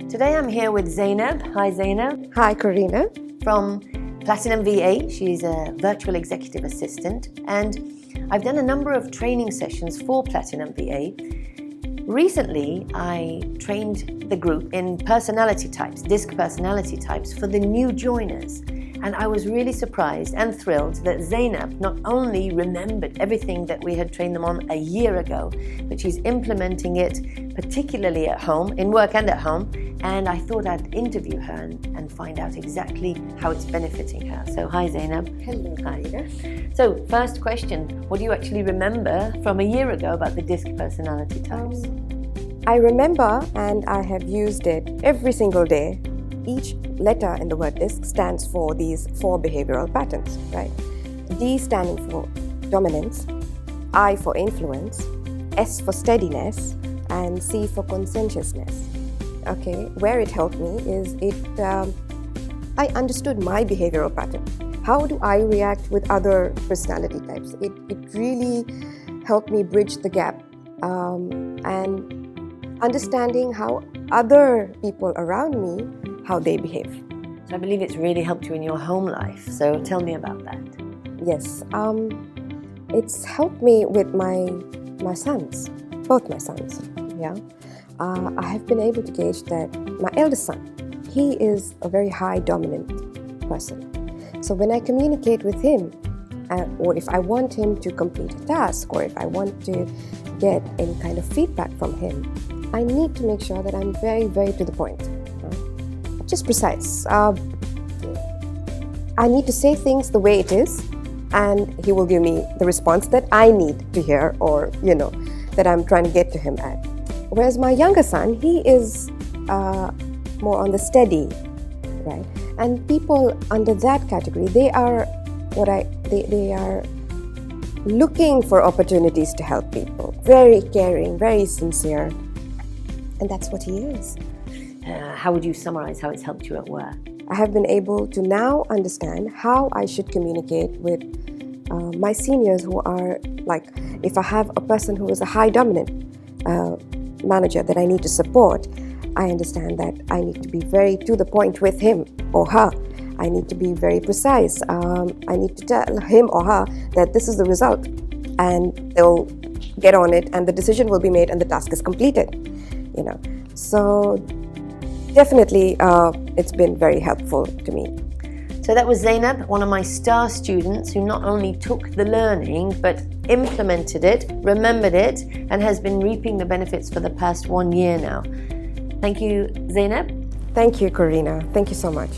Today I'm here with Zainab. Hi Zainab. Hi Karina. From Platinum VA. She's a virtual executive assistant and I've done a number of training sessions for Platinum VA. Recently, I trained the group in personality types, DiSC personality types for the new joiners. And I was really surprised and thrilled that Zainab not only remembered everything that we had trained them on a year ago, but she's implementing it particularly at home, in work and at home. And I thought I'd interview her and find out exactly how it's benefiting her. So hi Zainab. Hello. Hi. So first question, what do you actually remember from a year ago about the DiSC personality types? I remember, and I have used it every single day. Each letter in the word DiSC stands for these 4 behavioral patterns, right? D standing for dominance, I for influence, S for steadiness, and C for conscientiousness. Okay, where it helped me is I understood my behavioral pattern. How do I react with other personality types? It really helped me bridge the gap and understanding how other people around me, how they behave. So I believe it's really helped you in your home life. So tell me about that. Yes, it's helped me with my sons, both my sons. Yeah, I have been able to gauge that my eldest son, he is a very high dominant person. So when I communicate with him, or if I want him to complete a task, or if I want to get any kind of feedback from him, I need to make sure that I'm very, very to the point. Just precise. I need to say things the way it is, and he will give me the response that I need to hear, or that I'm trying to get to him at. Whereas my younger son, he is more on the steady, right? And people under that category, they are they are looking for opportunities to help people. Very caring, very sincere, and that's what he is. How would you summarize how it's helped you at work? I have been able to now understand how I should communicate with my seniors who are like, if I have a person who is a high dominant manager that I need to support, I understand that I need to be very to the point with him or her. I need to be very precise. I need to tell him or her that this is the result, and they'll get on it, and the decision will be made, and the task is completed. So definitely, it's been very helpful to me. So that was Zainab, one of my star students who not only took the learning, but implemented it, remembered it, and has been reaping the benefits for the past 1 year now. Thank you, Zainab. Thank you, Karina. Thank you so much.